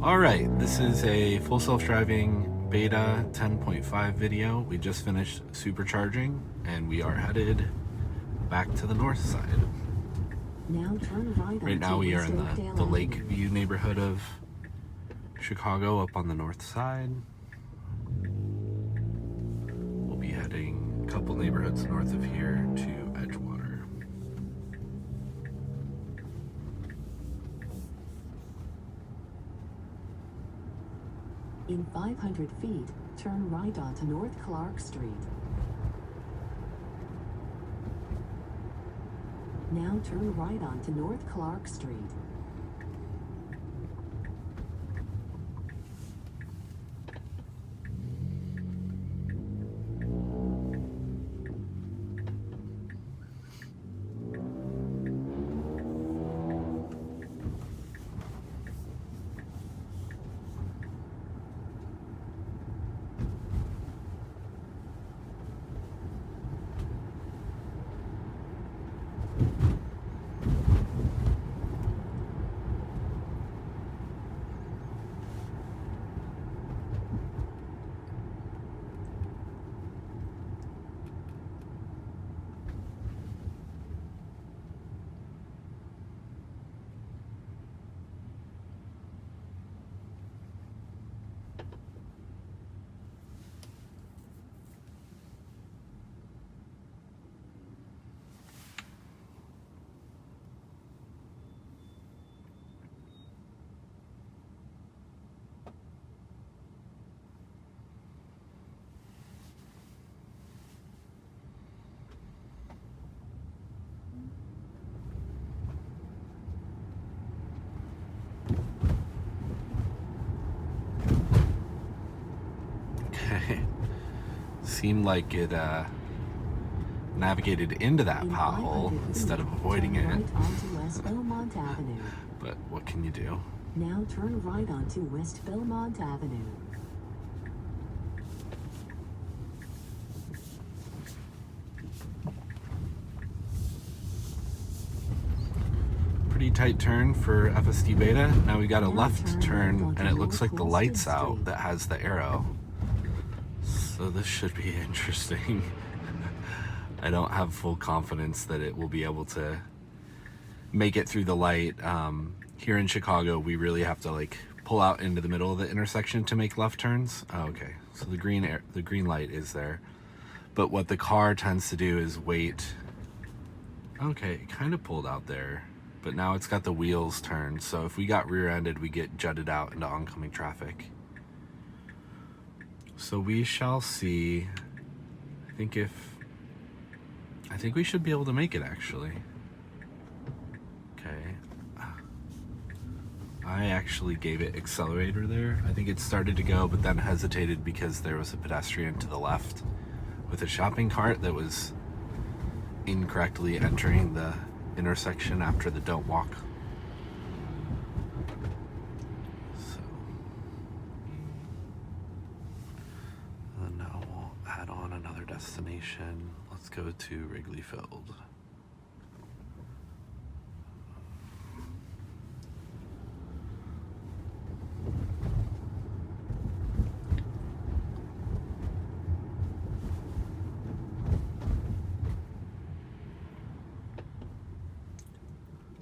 Alright, this is a full self-driving beta 10.5 video. We just finished supercharging and we are headed back to the north side. Right now we are in the Lakeview neighborhood of Chicago up on the north side. We'll be heading a couple neighborhoods north of here to Edgewater. In 500 feet, turn right onto North Clark Street. Now turn right onto North Clark Street. Seemed like it navigated into that pothole instead of avoiding it. But what can you do? Now turn right onto West Belmont Avenue. Pretty tight turn for FSD Beta. Now we got a left turn and it looks like the light's out that has the arrow. So this should be interesting. I don't have full confidence that it will be able to make it through the light. Here in Chicago, we really have to like pull out into the middle of the intersection to make left turns. Oh, okay, so the green light is there. But what the car tends to do is wait. Okay, it kind of pulled out there, but now it's got the wheels turned. So if we got rear-ended, we get jutted out into oncoming traffic. So we shall see. I think we should be able to make it, actually. Okay. I actually gave it accelerator there. I think it started to go, but then hesitated because there was a pedestrian to the left with a shopping cart that was incorrectly entering the intersection after the don't walk. Destination. Let's go to Wrigleyville.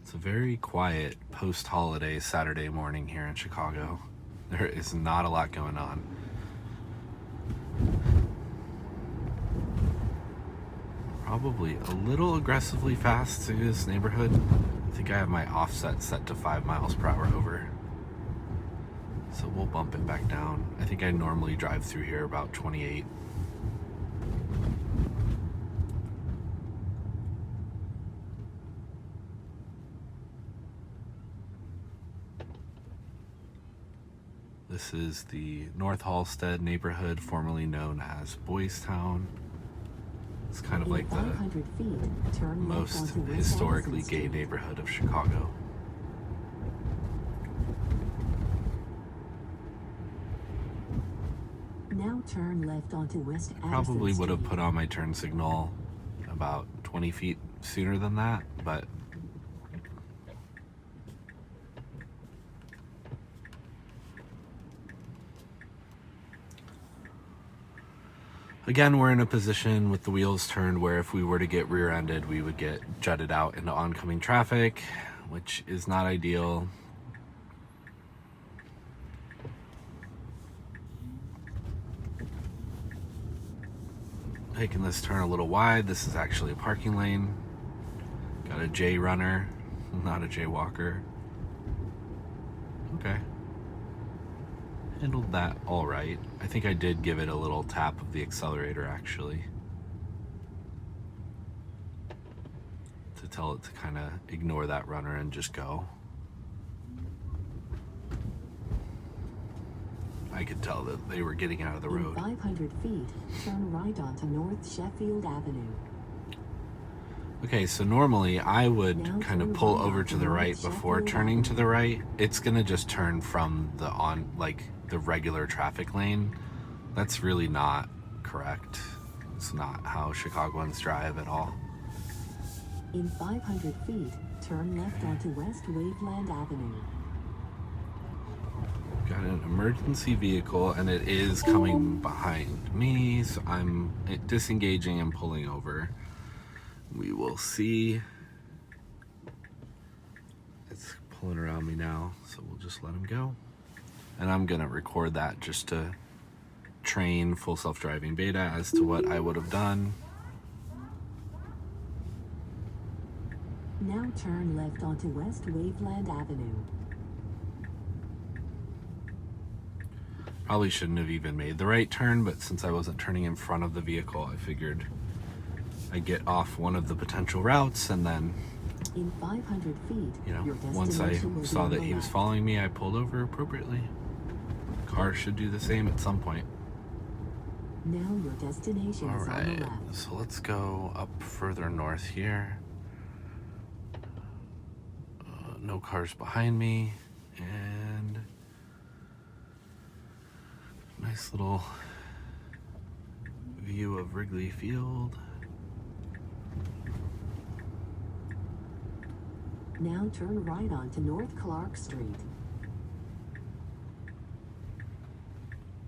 It's a very quiet post-holiday Saturday morning here in Chicago. There is not a lot going on. Probably a little aggressively fast through this neighborhood. I think I have my offset set to 5 miles per hour over. So we'll bump it back down. I think I normally drive through here about 28. This is the North Halstead neighborhood, formerly known as Boys Town. It's kind of like the most historically gay neighborhood of Chicago. Now turn left onto West Addison Probably would have Street. put on my turn signal about 20 feet sooner than that, but Again, we're in a position with the wheels turned where if we were to get rear-ended, we would get jutted out into oncoming traffic, which is not ideal. Taking this turn a little wide. This is actually a parking lane. Got a J runner, not a J walker. Okay. Handled that all right. I think I did give it a little tap of the accelerator actually, to tell it to kind of ignore that runner and just go. I could tell that they were getting out of the road. In 500 feet, turn right onto North Sheffield Avenue. Okay, so normally I would Now kind of turn pull right over onto to the North right before Sheffield turning to Avenue. the right. It's gonna just turn from the the regular traffic lane. That's really not correct. It's not how Chicagoans drive at all. In 500 feet, turn left onto West Waveland Avenue. Got an emergency vehicle and it is coming behind me, so I'm disengaging and pulling over. We will see. It's pulling around me now, so we'll just let him go. And I'm gonna record that just to train full self-driving beta as to what I would have done. Now turn left onto West Waveland Avenue. Probably shouldn't have even made the right turn, but since I wasn't turning in front of the vehicle, I figured I'd get off one of the potential routes, and then, In 500 feet, you know, your once I destination will be saw on that the he was left. following me, I pulled over appropriately. Car should do the same at some point. Now your destination All is on right, the left. so let's go up further north here. No cars behind me, and nice little view of Wrigley Field. Now turn right onto North Clark Street.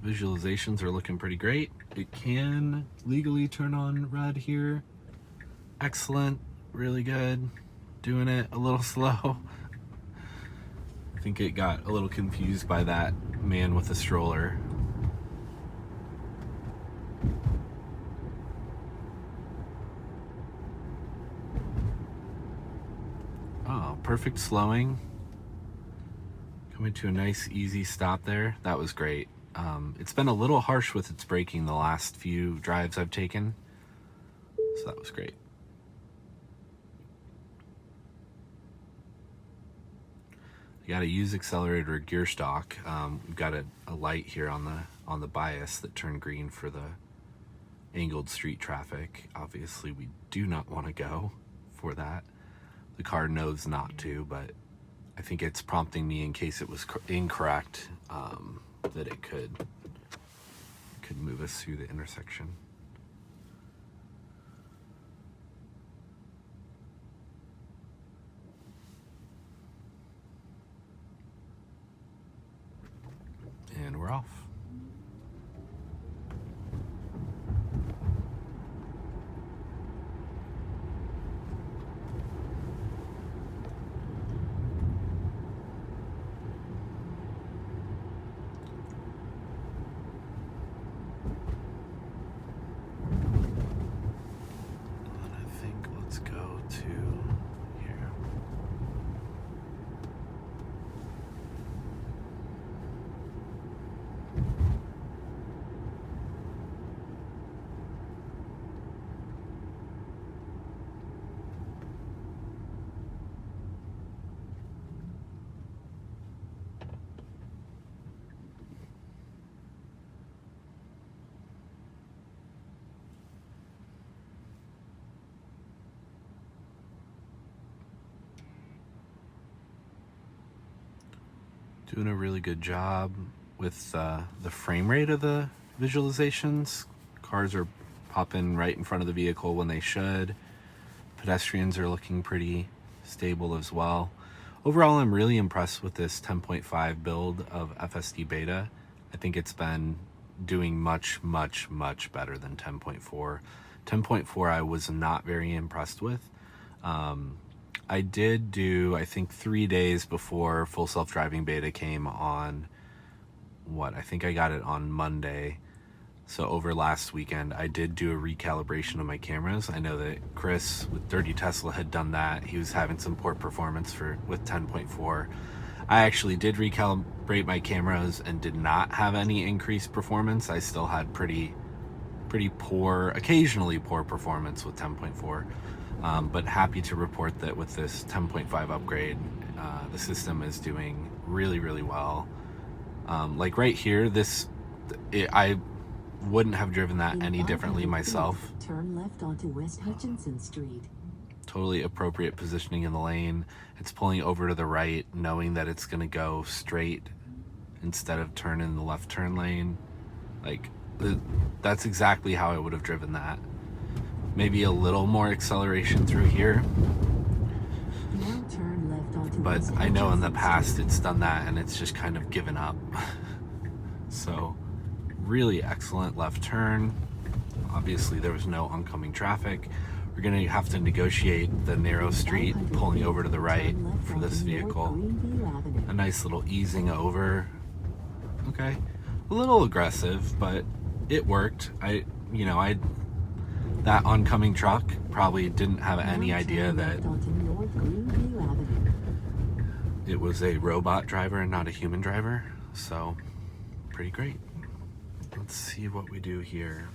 Visualizations are looking pretty great. It can legally turn on red here. Excellent, really good. Doing it a little slow. I think it got a little confused by that man with the stroller. Oh, perfect slowing. Coming to a nice, easy stop there. That was great. It's been a little harsh with its braking the last few drives I've taken, so that was great. You got to use accelerator or gear stock. We've got a light here on the bias that turned green for the angled street traffic. Obviously, we do not want to go for that. The car knows not to, but I think it's prompting me in case it was incorrect, that it could move us through the intersection. And we're off. And I think let's go to here. Doing a really good job with the frame rate of the visualizations. Cars are popping right in front of the vehicle when they should. Pedestrians are looking pretty stable as well. Overall, I'm really impressed with this 10.5 build of FSD Beta. I think it's been doing much, much, much better than 10.4. 10.4 I was not very impressed with. I did do, I think 3 days before full self-driving beta came on, I think I got it on Monday. So over last weekend, I did do a recalibration of my cameras. I know that Chris with Dirty Tesla had done that. He was having some poor performance with 10.4. I actually did recalibrate my cameras and did not have any increased performance. I still had pretty poor, occasionally poor performance with 10.4. But happy to report that with this 10.5 upgrade, the system is doing really, really well. Like right here, I wouldn't have driven that any differently myself. Turn left onto West Hutchinson Street. Totally appropriate positioning in the lane. It's pulling over to the right, knowing that it's going to go straight instead of turn in the left turn lane. Like, that's exactly how I would have driven that. Maybe a little more acceleration through here. Now turn left onto But West I know in the Hutchinson past Street. it's done that and it's just kind of given up. So, really excellent left turn. Obviously there was no oncoming traffic. We're going to have to negotiate the narrow street pulling over to the right for this vehicle. A nice little easing over. Okay. A little aggressive, but it worked. That oncoming truck probably didn't have any idea that it was a robot driver and not a human driver. So, pretty great. Let's see what we do here.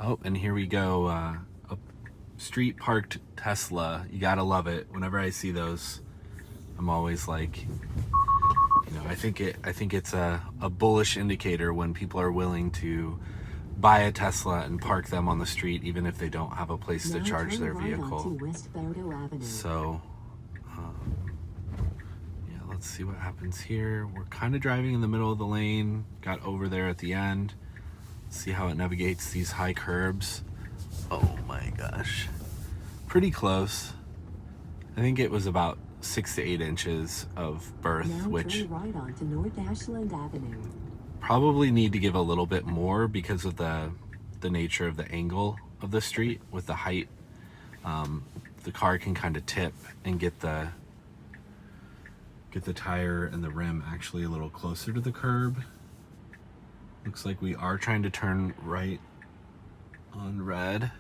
Oh, and here we go. A street parked Tesla. You gotta love it. Whenever I see those, I'm always like, I think it's a bullish indicator when people are willing to buy a Tesla and park them on the street, even if they don't have a place to charge their vehicle. So, yeah, let's see what happens here. We're kind of driving in the middle of the lane. Got over there at the end. See how it navigates these high curbs. Oh my gosh. Pretty close. I think it was about 6 to 8 inches of berth, which right onto North Ashland Avenue. Probably need to give a little bit more because of the nature of the angle of the street with the height. The car can kind of tip and get the tire and the rim actually a little closer to the curb. Looks like we are trying to turn right on red.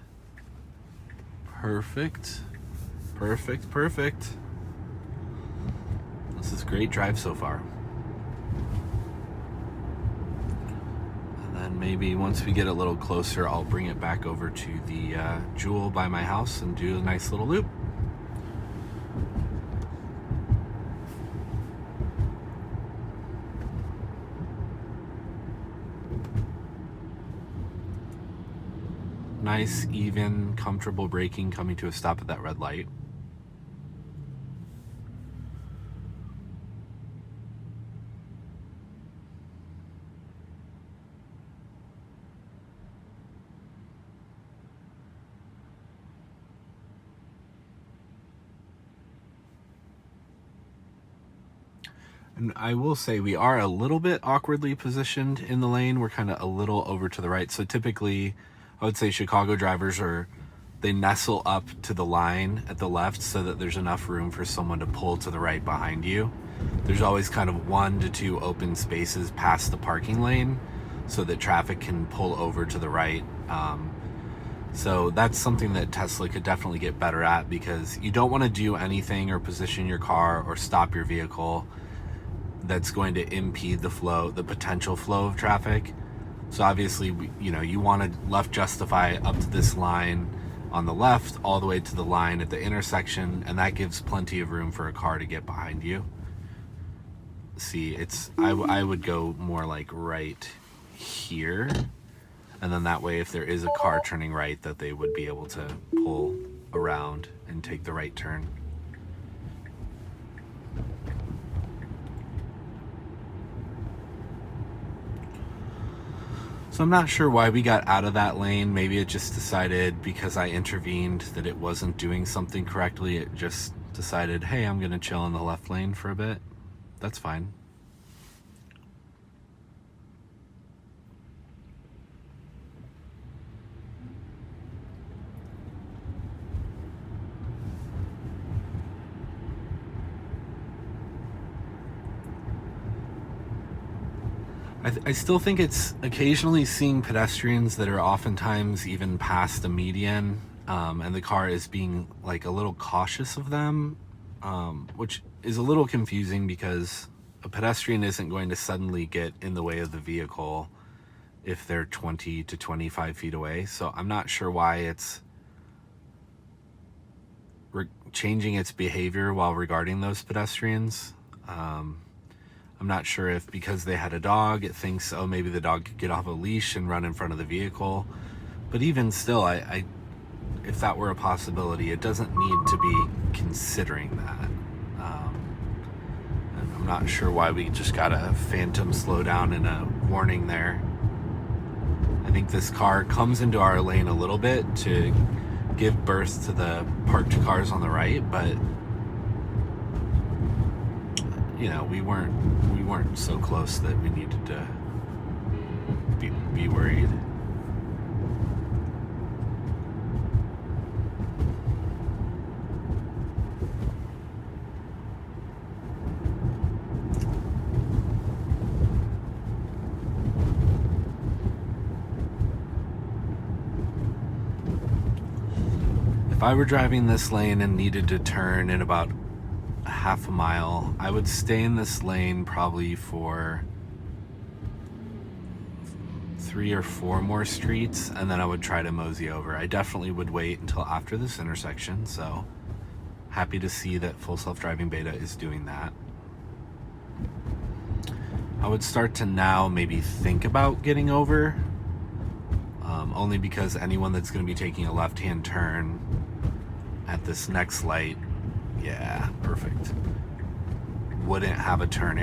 Perfect. Perfect, perfect. This is a great drive so far. And then maybe once we get a little closer, I'll bring it back over to the Jewel by my house and do a nice little loop. Nice, even, comfortable braking coming to a stop at that red light. And I will say we are a little bit awkwardly positioned in the lane. We're kind of a little over to the right. So typically, I would say Chicago drivers they nestle up to the line at the left so that there's enough room for someone to pull to the right behind you. There's always kind of 1 to 2 open spaces past the parking lane so that traffic can pull over to the right. So that's something that Tesla could definitely get better at, because you don't want to do anything or position your car or stop your vehicle that's going to impede the potential flow of traffic. So obviously, you want to left justify up to this line on the left all the way to the line at the intersection, and that gives plenty of room for a car to get behind you. See, I would go more like right here, and then that way if there is a car turning right, that they would be able to pull around and take the right turn. So I'm not sure why we got out of that lane. Maybe it just decided, because I intervened, that it wasn't doing something correctly. It just decided, hey, I'm gonna chill in the left lane for a bit. That's fine. I still think it's occasionally seeing pedestrians that are oftentimes even past a median, and the car is being like a little cautious of them, which is a little confusing because a pedestrian isn't going to suddenly get in the way of the vehicle if they're 20 to 25 feet away. So I'm not sure why it's changing its behavior while regarding those pedestrians. I'm not sure if because they had a dog, it thinks, oh, maybe the dog could get off a leash and run in front of the vehicle. But even still, if that were a possibility, it doesn't need to be considering that. And I'm not sure why we just got a phantom slowdown and a warning there. I think this car comes into our lane a little bit to give birth to the parked cars on the right, but you know, we weren't so close that we needed to be worried. If I were driving this lane and needed to turn in about half a mile, I would stay in this lane probably for 3 or 4 more streets, and then I would try to mosey over. I definitely would wait until after this intersection, so happy to see that Full Self-Driving Beta is doing that. I would start to now maybe think about getting over, only because anyone that's going to be taking a left-hand turn at this next light, yeah, perfect, wouldn't have a turn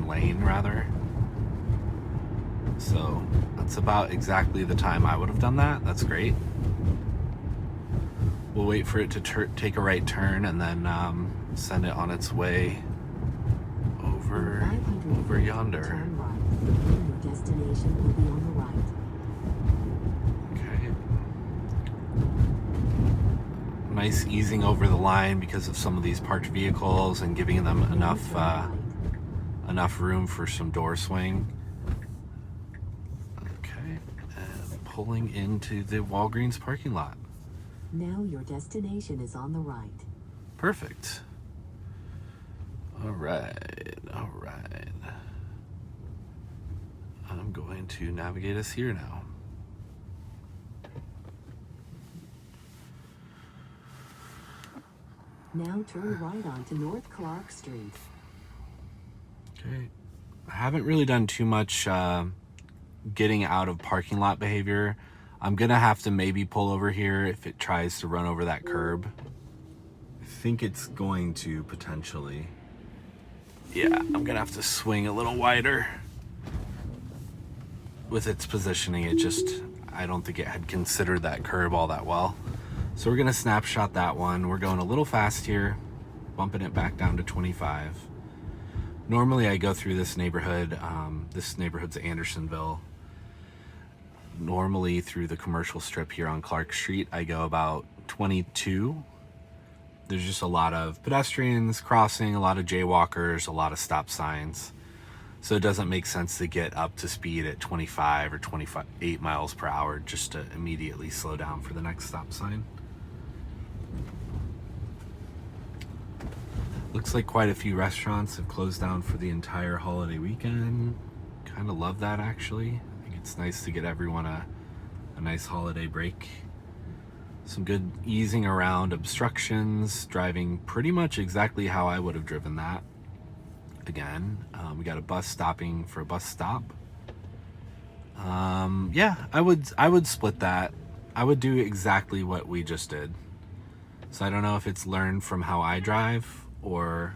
lane rather. So that's about exactly the time I would have done that. That's great. We'll wait for it to take a right turn and then send it on its way over yonder. Turn right. Your destination will be on the right. Nice easing over the line because of some of these parked vehicles and giving them enough room for some door swing. Okay, and pulling into the Walgreens parking lot. Now your destination is on the right. Perfect. All right. I'm going to navigate us here now. Now turn right onto North Clark Street. Okay. I haven't really done too much getting out of parking lot behavior. I'm going to have to maybe pull over here if it tries to run over that curb. I think it's going to potentially. Yeah, I'm going to have to swing a little wider. With its positioning, I don't think it had considered that curb all that well. So we're going to snapshot that one. We're going a little fast here, bumping it back down to 25. Normally I go through this neighborhood. This neighborhood's Andersonville. Normally through the commercial strip here on Clark Street, I go about 22. There's just a lot of pedestrians crossing, a lot of jaywalkers, a lot of stop signs. So it doesn't make sense to get up to speed at 25 or 28 miles per hour just to immediately slow down for the next stop sign. Looks like quite a few restaurants have closed down for the entire holiday weekend. Kind of love that, actually. I think it's nice to get everyone a nice holiday break. Some good easing around obstructions, driving pretty much exactly how I would have driven that. Again, we got a bus stopping for a bus stop. Yeah, I would split that. I would do exactly what we just did. So I don't know if it's learned from how I drive or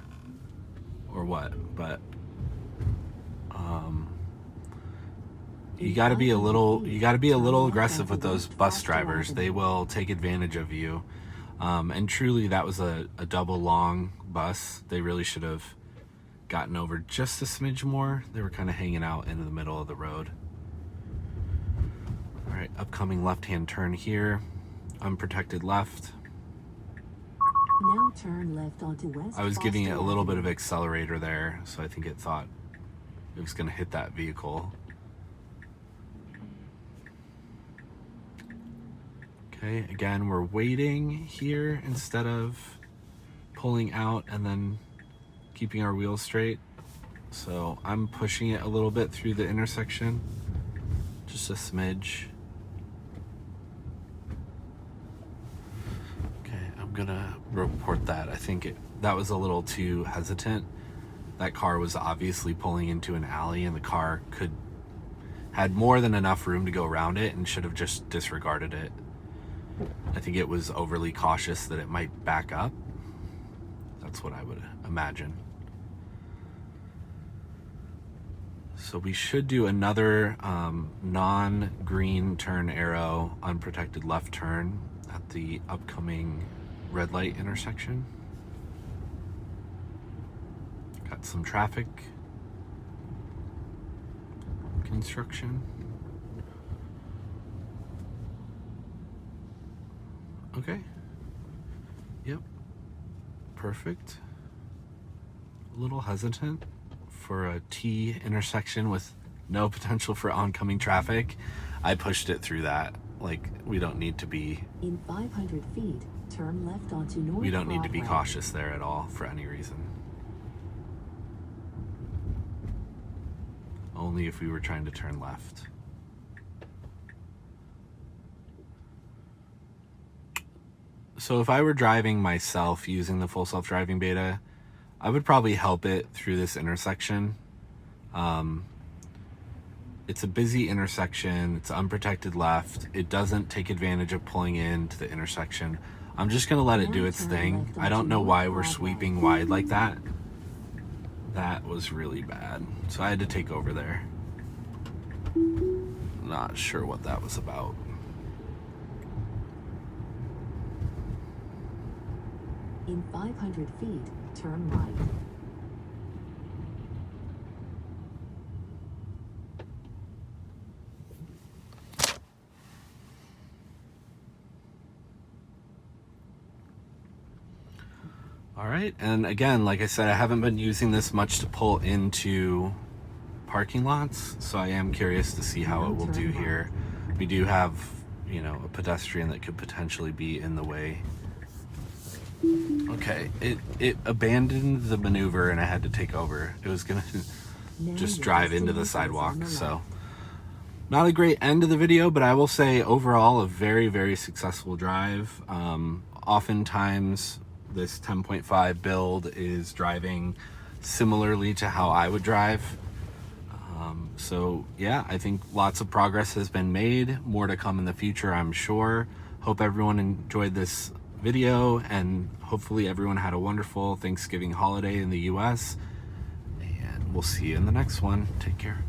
what, but you got to be a little aggressive with those bus drivers. They will take advantage of you. And truly, that was a double long bus. They really should have gotten over just a smidge more. They were kind of hanging out into the middle of the road. All right, upcoming left-hand turn here. Unprotected left. Now turn left onto West. I was giving it a little bit of accelerator there, so I think it thought it was going to hit that vehicle. Okay, again, we're waiting here instead of pulling out and then keeping our wheels straight. So I'm pushing it a little bit through the intersection, just a smidge. Okay, I'm gonna report that. I think that was a little too hesitant. That car was obviously pulling into an alley, and the car had more than enough room to go around it and should have just disregarded it. I think it was overly cautious that it might back up. That's what I would imagine. So we should do another non-green turn arrow, unprotected left turn at the upcoming red light intersection. Got some traffic construction. Okay. Yep. Perfect. A little hesitant for a T intersection with no potential for oncoming traffic. I pushed it through that. Like, we don't need to be... In 500 feet, turn left onto North We don't need to be Broadway. cautious there at all for any reason. Only if we were trying to turn left. So if I were driving myself using the full self-driving beta, I would probably help it through this intersection. It's a busy intersection. It's unprotected left. It doesn't take advantage of pulling into the intersection. I'm just gonna let it do its thing. I don't know why we're sweeping wide like that. That was really bad. So I had to take over there. Not sure what that was about. In 500 feet, turn right. All right, and again, like I said, I haven't been using this much to pull into parking lots, so I am curious to see how it will do here. We do have, you know, a pedestrian that could potentially be in the way. Okay, it abandoned the maneuver and I had to take over. It was gonna just drive into the sidewalk, so not a great end of the video, but I will say overall a very, very successful drive. Oftentimes this 10.5 build is driving similarly to how I would drive. So yeah, I think lots of progress has been made. More to come in the future, I'm sure. Hope everyone enjoyed this video, and hopefully everyone had a wonderful Thanksgiving holiday in the US, and we'll see you in the next one. Take care.